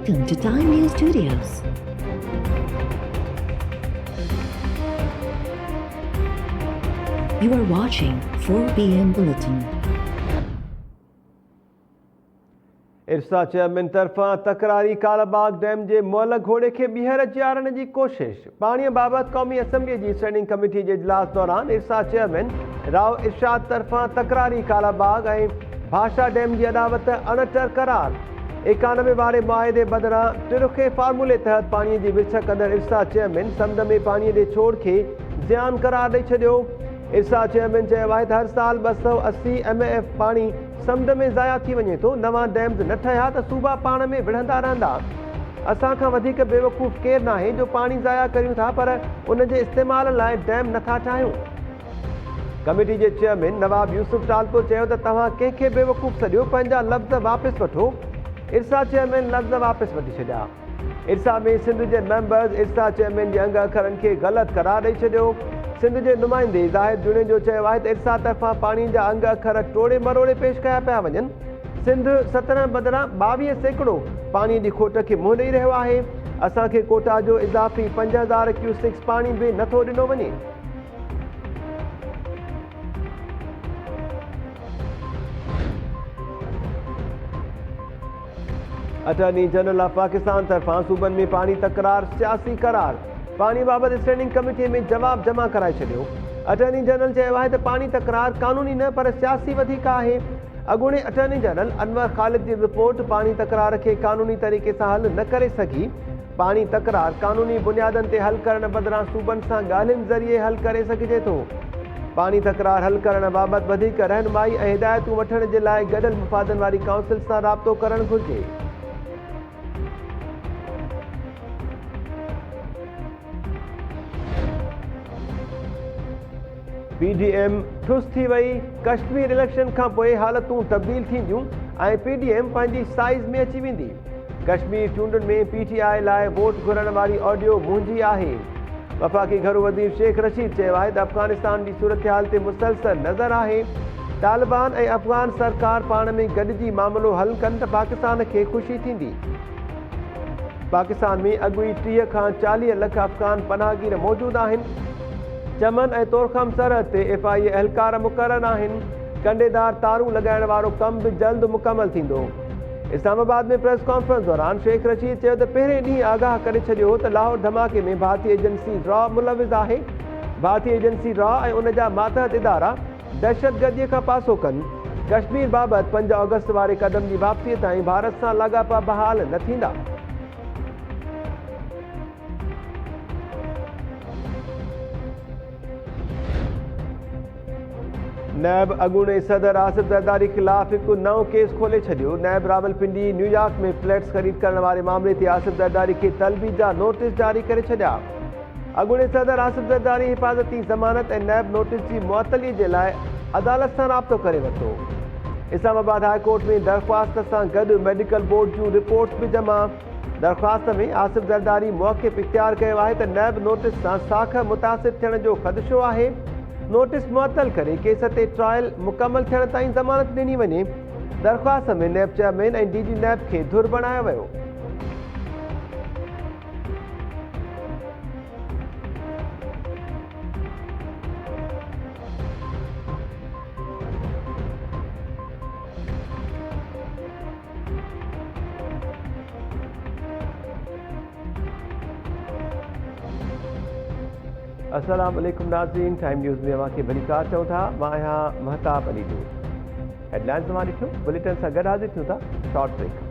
Welcome to Time News Studios. You are watching 4 p.m. Bulletin. इरसा chairman तरफां तकरारी Kalabagh dam जे मुअल घोड़े खे ॿीहर चाढ़ण जी कोशिश। पाणीअ बाबति क़ौमी असम्बली जी स्टैंडिंग कमेटी जे इजलास दौरान इरसा चेयरमैन राव इरशाद तरफां तकरारी कालाबाग ऐं भाषा डैम जी अदावत अणटर करार। 91 वारे मुआहिदे बदिरां टिरुखे फार्मूले तहत पाणीअ जी विछ कंदड़ इरसा चेयरमैन समुंड में पाणीअ जे छोड़ खे ज़ियान करार ॾेई छॾियो। इरसा चेयरमैन चयो आहे त हर साल 280 MAF पाणी समुंड में ज़ाया थी वञे थो। नवां डैम्स न ठहिया त सूबा पाण में विढ़ंदा रहंदा। असां खां वधीक बेवकूफ़ केरु नाहे जो पाणी ज़ाया करियूं था पर उन जे इस्तेमाल लाइ डैम नथा ठाहियूं। कमेटी जे चेयरमैन नवाब यूसुफ टालतो चयो त तव्हां कंहिंखे बेवकूफ़ सॾियो, पंहिंजा लफ़्ज़ वापसि वठो। इरसा चेयरमैन लफ़्ज़ वापसि वठी छॾिया। इरसा में सिंध जे मेंबर्स इरसा चेयरमैन जे अंग अखरनि खे ग़लति करार ॾेई छॾियो। सिंध जे नुमाइंदे ज़ाहिद जुणे जो चयो आहे त इरसा तरफ़ां पाणी जा अंग अखर टोड़े मरोड़े पेश कया पिया वञनि। सिंध 17 बदिरां 22 सैकड़ो पाणीअ जी खोट खे मुंहुं ॾेई रहियो आहे। असांखे कोटा जो इज़ाफ़ी 5000 क्यूसेक्स पाणी बि नथो ॾिनो वञे। अटॉर्नी जनरल ऑफ पाकिस्तान तरफां सूबनि में पाणी तकरार सियासी करार। पाणी बाबति स्टैंडिंग कमेटी में जवाब जमा कराए छॾियो। अटॉर्नी जनरल चयो आहे त पाणी तकरार कानूनी न पर सियासी वधीक आहे। अॻूणे अटॉर्नी जनरल अनवर ख़ालिद जी रिपोर्ट पाणी तकरार खे कानूनी तरीक़े सां हल न करे सघी। पाणी तकरार कानूनी बुनियादनि ते हल करण बदिरां सूबनि सां ॻाल्हियुनि ज़रिए हल करे सघिजे थो। पाणी तकरार हल करण बाबति वधीक रहनुमाई ऐं हिदायतूं वठण जे लाइ गॾियल मुफ़ादनि वारी काउंसिल सां राब्तो करणु घुरिजे। PDM ठुस थी वई। कश्मीर इलेक्शन खां पोइ हालतूं तब्दील थींदियूं ऐं PDM पंहिंजी साइज़ में अची वेंदी। कश्मीर चूंडुनि में PTI लाइ वोट घुरण वारी ऑडियो मुंहिंजी आहे। वफ़ाक़ी घरू वज़ीर शेख रशीद चयो आहे त अफ़गानिस्तान जी सूरतहाल ते मुसलसल नज़र आहे। तालिबान ऐं अफ़गान सरकार पाण में गॾिजी मामिलो हल कनि त पाकिस्तान खे ख़ुशी थींदी। पाकिस्तान में अॻु ई 30 खां 40 लख अफ़गान पनाहगीर मौजूदु आहिनि। चमन ऐं तोरखम सरहद ते FIA एहलकार मुक़ररु आहिनि। कंडेदार तारूं लॻाइण वारो कमु बि जल्द मुकमल थींदो। इस्लामाबाद में प्रेस कॉन्फ्रेंस दौरान शेख रशीद चयो त पहिरें ॾींहुं आगाह करे छॾियो त लाहौर धमाके में भारतीय एजेंसी रॉ मुलविज़ आहे। भारतीय एजेंसी रॉ ऐं उन जा मातहत इदारा दहशतगर्दीअ खां पासो कनि। कश्मीर बाबति 5 अगस्त वारे क़दम जी वापसीअ ताईं भारत सां लाॻापा बहाल न थींदा। नैब अॻूणे सदर आसिफ ज़रदारी ख़िलाफ़ हिकु नओं केस खोले छॾियो। नैब रावलपिंडी न्यूयॉर्क में फ्लैट्स ख़रीद करण वारे मामले ते आसिफ ज़रदारी खे तलबी जा नोटिस जारी करे छॾिया। अॻूणे सदर आसिफ ज़रदारी हिफ़ाज़ती ज़मानत ऐं नैब नोटिस जी मुअतली जे लाइ अदालत सां राब्तो करे वरितो। इस्लामाबाद हाई कोर्ट में दरख़्वास्त सां गॾु मेडिकल बोर्ड जूं रिपोर्ट्स बि जमा। दरख़्वास्त में आसिफ ज़रदारी मौक़िफ़ इख़्तियार कयो आहे त नैब नोटिस सां साख मुतासिर थियण जो ख़दशो आहे। नोटिस मुअतल करे केस ते ट्रायल मुकमल थियण ताईं ज़मानत ॾिनी वञे। दरख़्वास्त में नैब चेयरमैन ऐं DG नैब खे धुर बणायो वियो। अस्सलाम वालेकुम नाज़रीन, टाइम न्यूज़ में अवां खे भलीकार चऊं था। मां आहियां महताब अली। हेडलाइन्स तव्हां ॾिठो, बुलेटिन सां गॾु हाज़िर थियूं था। Short brake.